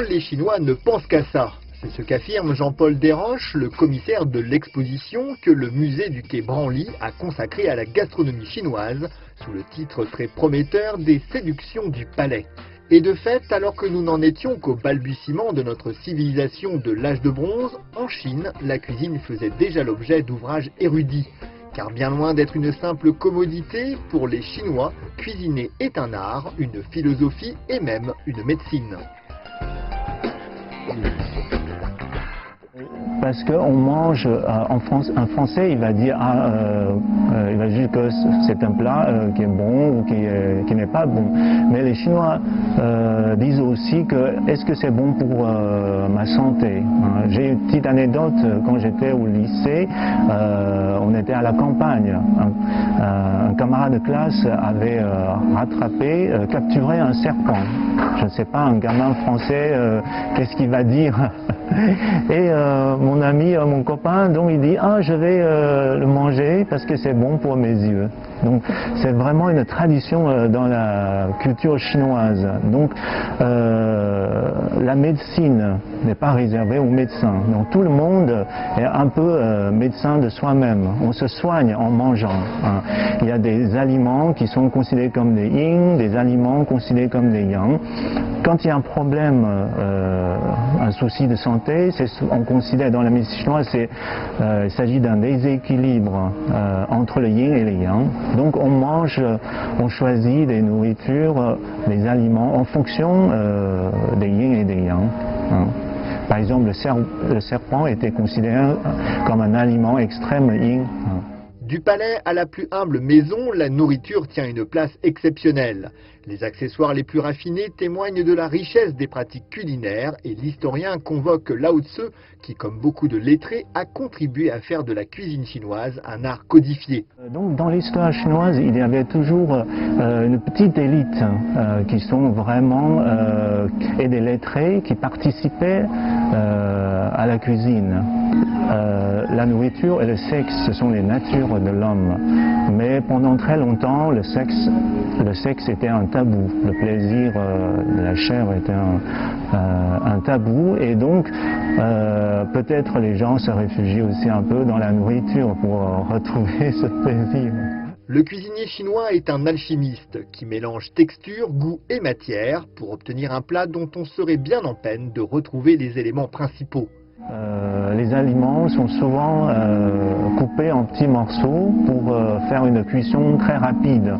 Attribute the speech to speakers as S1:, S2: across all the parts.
S1: les Chinois ne pensent qu'à ça. C'est ce qu'affirme Jean-Paul Desroches, le commissaire de l'exposition que le musée du Quai Branly a consacrée à la gastronomie chinoise, sous le titre très prometteur des séductions du palais. Et de fait, alors que nous n'en étions qu'au balbutiement de notre civilisation de l'âge de bronze, en Chine, la cuisine faisait déjà l'objet d'ouvrages érudits. Car bien loin d'être une simple commodité, pour les Chinois, cuisiner est un art, une philosophie et même une médecine.
S2: Parce qu'on mange, un Français, il va dire, il va dire que c'est un plat qui est bon ou qui n'est pas bon. Mais les Chinois disent aussi que est-ce que c'est bon pour ma santé. J'ai une petite anecdote, quand j'étais au lycée, on était à la campagne. Un camarade de classe avait capturé un serpent. Je ne sais pas, un gamin français, qu'est-ce qu'il va dire? Et mon ami, mon copain, donc il dit je vais le manger parce que c'est bon pour mes yeux. Donc c'est vraiment une tradition dans la culture chinoise. Donc la médecine n'est pas réservée aux médecins. Donc tout le monde est un peu médecin de soi-même. On se soigne en mangeant. Il y a des aliments qui sont considérés comme des yin, des aliments considérés comme des yang. Quand il y a un problème, un souci de santé, on considère dans la médecine chinoise il s'agit d'un déséquilibre entre le yin et le yang. Donc on choisit des nourritures, des aliments en fonction des yin et des yang. Par exemple, le serpent était considéré comme un aliment extrême yin.
S1: Du palais à la plus humble maison, la nourriture tient une place exceptionnelle. Les accessoires les plus raffinés témoignent de la richesse des pratiques culinaires et l'historien convoque Lao Tse, qui, comme beaucoup de lettrés, a contribué à faire de la cuisine chinoise un art codifié.
S2: Donc, dans l'histoire chinoise, il y avait toujours une petite élite qui sont vraiment et des lettrés qui participaient à la cuisine. La nourriture et le sexe, ce sont les natures de l'homme. Mais pendant très longtemps, le sexe était un tabou. Le plaisir de la chair était un tabou. Et donc, peut-être les gens se réfugient aussi un peu dans la nourriture pour retrouver ce plaisir.
S1: Le cuisinier chinois est un alchimiste qui mélange texture, goût et matière pour obtenir un plat dont on serait bien en peine de retrouver les éléments principaux.
S2: Les aliments sont souvent coupés en petits morceaux pour faire une cuisson très rapide.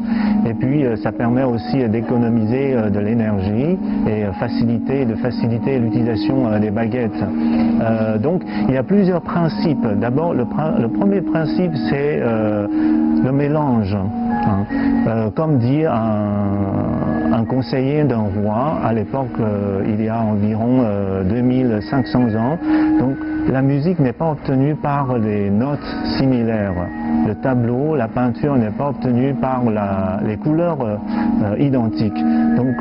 S2: Et puis ça permet aussi d'économiser de l'énergie et de faciliter l'utilisation des baguettes. Donc il y a plusieurs principes. D'abord, le premier principe, c'est le mélange. Comme dit un conseiller d'un roi, à l'époque, il y a environ 2500 ans. Donc la musique n'est pas obtenue par des notes similaires. Le tableau, la peinture n'est pas obtenue par les couleurs identiques. Donc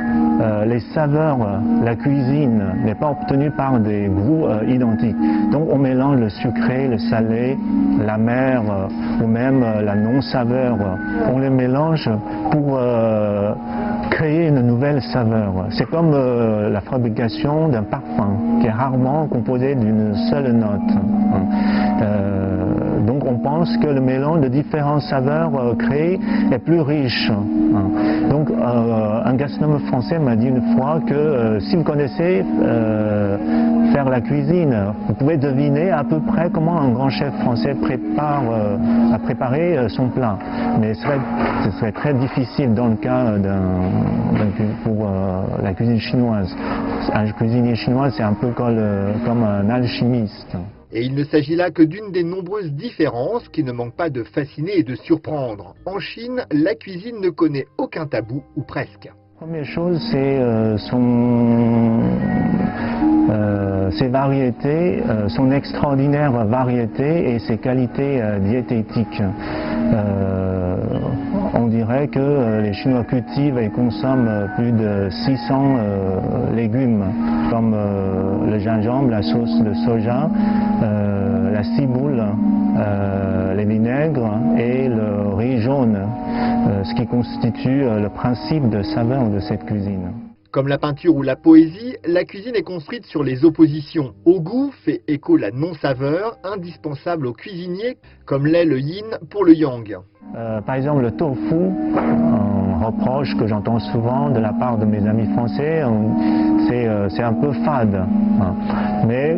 S2: les saveurs, la cuisine n'est pas obtenue par des goûts identiques. Donc on mélange le sucré, le salé, l'amer ou même la non-saveur. On les mélange pour créer une nouvelle saveur. C'est comme la fabrication d'un parfum qui est rarement composé d'une seule note. Donc on pense que le mélange de différentes saveurs créées est plus riche. Donc un gastronome français m'a dit une fois que si vous connaissez faire la cuisine, vous pouvez deviner à peu près comment un grand chef français a préparé son plat. Mais ce serait très difficile dans le cas pour la cuisine chinoise. Un cuisinier chinois, c'est un peu comme un alchimiste.
S1: Et il ne s'agit là que d'une des nombreuses différences qui ne manquent pas de fasciner et de surprendre. En Chine, la cuisine ne connaît aucun tabou, ou presque.
S2: La première chose, c'est ses variétés, son extraordinaire variété et ses qualités diététiques. On dirait que les Chinois cultivent et consomment plus de 600 légumes, comme le gingembre, la sauce de soja, la ciboule, les vinaigres et le riz jaune, ce qui constitue le principe de saveur de cette cuisine.
S1: Comme la peinture ou la poésie, la cuisine est construite sur les oppositions. Au goût fait écho la non-saveur, indispensable aux cuisiniers, comme l'est le yin pour le yang.
S2: Par exemple, le tofu, un reproche que j'entends souvent de la part de mes amis français, c'est un peu fade. Mais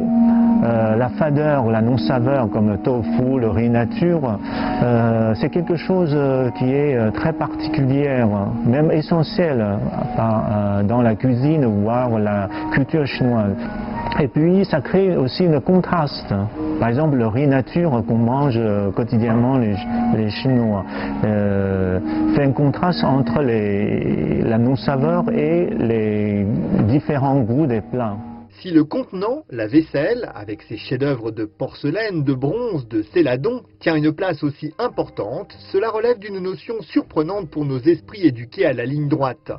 S2: la fadeur ou la non-saveur, comme le tofu, le riz nature, c'est quelque chose qui est très particulière, même essentiel dans la cuisine, voire la culture chinoise. Et puis ça crée aussi un contraste. Par exemple, le riz nature qu'on mange quotidiennement les Chinois fait un contraste entre la non-saveur et les différents goûts des plats.
S1: Si le contenant, la vaisselle, avec ses chefs-d'œuvre de porcelaine, de bronze, de céladon, tient une place aussi importante, cela relève d'une notion surprenante pour nos esprits éduqués à la ligne droite.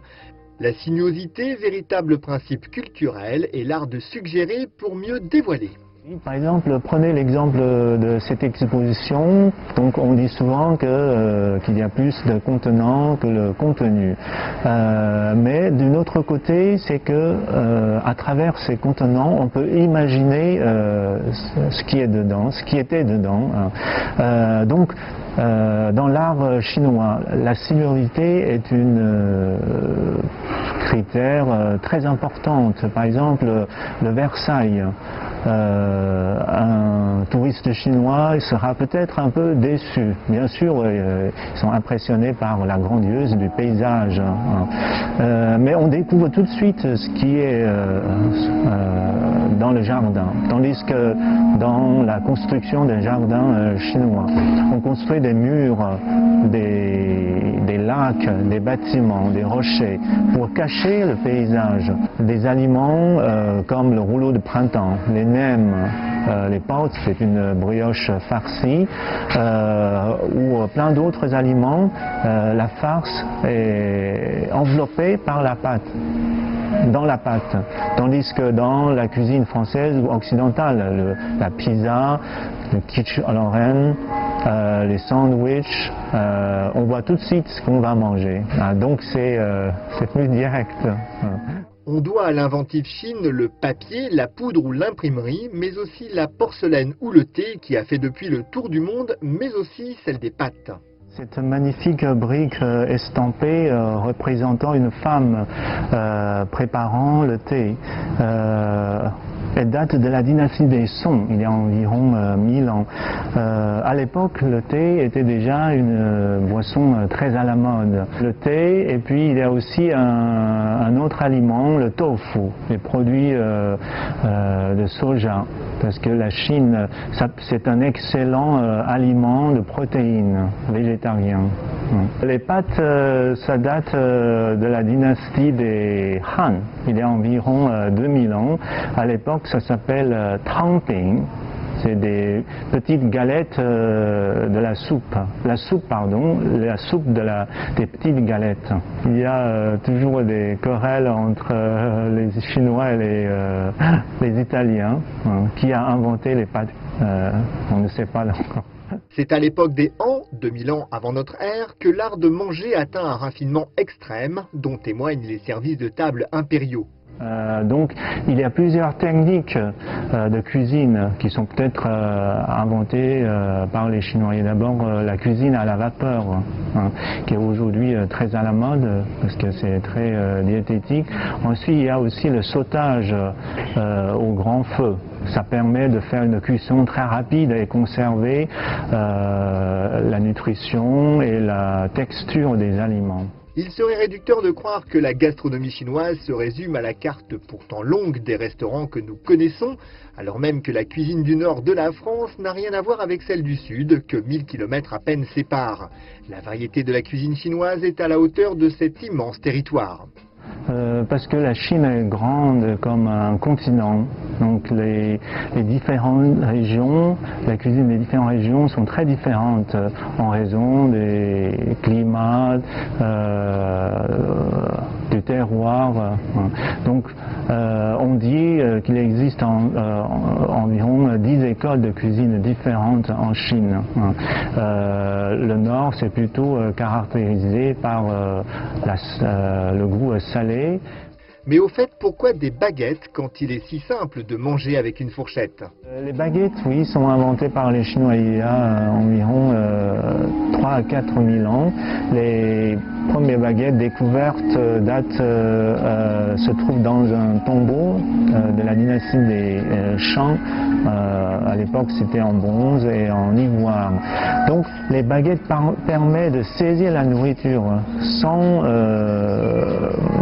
S1: La sinuosité, véritable principe culturel, est l'art de suggérer pour mieux dévoiler.
S2: Par exemple, prenez l'exemple de cette exposition. Donc, on dit souvent qu'il y a plus de contenant que le contenu. Mais d'un autre côté, c'est que à travers ces contenants, on peut imaginer ce qui est dedans, ce qui était dedans. Donc, dans l'art chinois, la sinuosité est une critère très importante. Par exemple, le Versailles. Un touriste chinois sera peut-être un peu déçu. Bien sûr, ils sont impressionnés par la grandiose du paysage. Mais on découvre tout de suite ce qui est dans le jardin. Tandis que dans la construction des jardins chinois, on construit des murs, des lacs, des bâtiments, des rochers pour cacher le paysage. Des aliments comme le rouleau de printemps, les nems, les pâtes, c'est une brioche farcie, ou plein d'autres aliments, la farce est enveloppée par la pâte, dans la pâte. Tandis que dans la cuisine française ou occidentale, la pizza, le quiche à Lorraine, les sandwichs, on voit tout de suite ce qu'on va manger. Donc c'est plus direct.
S1: On doit à l'inventive Chine le papier, la poudre ou l'imprimerie, mais aussi la porcelaine ou le thé qui a fait depuis le tour du monde, mais aussi celle des pâtes.
S2: Cette magnifique brique estampée représentant une femme préparant le thé. Elle date de la dynastie des Song, il y a environ 1000 ans. À l'époque, le thé était déjà une boisson très à la mode. Le thé, et puis il y a aussi un autre aliment, le tofu, les produits de soja. Parce que la Chine, c'est un excellent aliment de protéines végétarien. Les pâtes, ça date de la dynastie des Han, il y a environ 2000 ans. À l'époque, ça s'appelle Tangping. C'est des petites galettes de la soupe. La soupe des petites galettes. Il y a toujours des querelles entre les Chinois et les Italiens. Qui a inventé les pâtes? On ne sait pas encore.
S1: C'est à l'époque des Han, 2000 ans avant notre ère, que l'art de manger atteint un raffinement extrême, dont témoignent les services de table impériaux.
S2: Donc il y a plusieurs techniques de cuisine qui sont peut-être inventées par les Chinois. Il y a d'abord la cuisine à la vapeur, qui est aujourd'hui très à la mode parce que c'est très diététique. Ensuite il y a aussi le sautage au grand feu. Ça permet de faire une cuisson très rapide et conserver la nutrition et la texture des aliments.
S1: Il serait réducteur de croire que la gastronomie chinoise se résume à la carte pourtant longue des restaurants que nous connaissons, alors même que la cuisine du nord de la France n'a rien à voir avec celle du sud, que 1000 km à peine séparent. La variété de la cuisine chinoise est à la hauteur de cet immense territoire.
S2: Parce que la Chine est grande comme un continent, donc les différentes régions, la cuisine des différentes régions sont très différentes en raison des climats, du terroir. Donc on dit qu'il existe environ 10 écoles de cuisine différentes en Chine. Le nord c'est plutôt caractérisé par le goût salé.
S1: Mais au fait, pourquoi des baguettes quand il est si simple de manger avec une fourchette?
S2: Les baguettes, oui, sont inventées par les Chinois il y a environ 3 à 4 000 ans. Les premières baguettes découvertes se trouvent dans un tombeau de la dynastie des Shang. À l'époque, c'était en bronze et en ivoire. Donc, les baguettes permettent de saisir la nourriture sans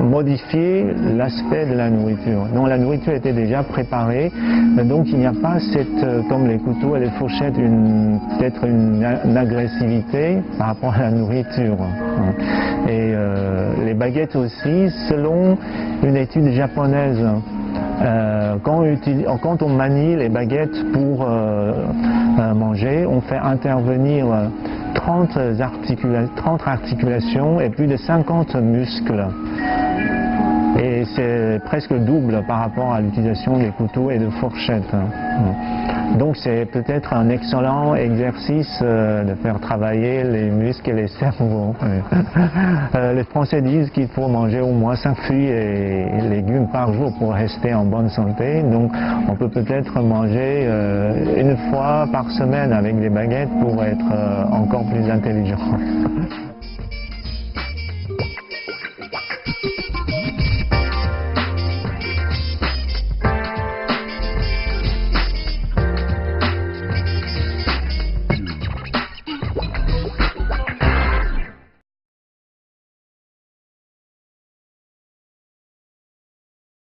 S2: modifier l'aspect de la nourriture. Donc, la nourriture était déjà préparée, donc il n'y a pas comme les couteaux et les fourchettes, peut-être une agressivité par rapport à la nourriture. Et les baguettes aussi, selon une étude japonaise, quand on manie les baguettes pour manger, on fait intervenir 30 articulations et plus de 50 muscles. Et c'est presque double par rapport à l'utilisation des couteaux et de fourchettes. Donc c'est peut-être un excellent exercice de faire travailler les muscles et les cerveaux. Les Français disent qu'il faut manger au moins 5 fruits et légumes par jour pour rester en bonne santé. Donc on peut peut-être manger une fois par semaine avec des baguettes pour être encore plus intelligent.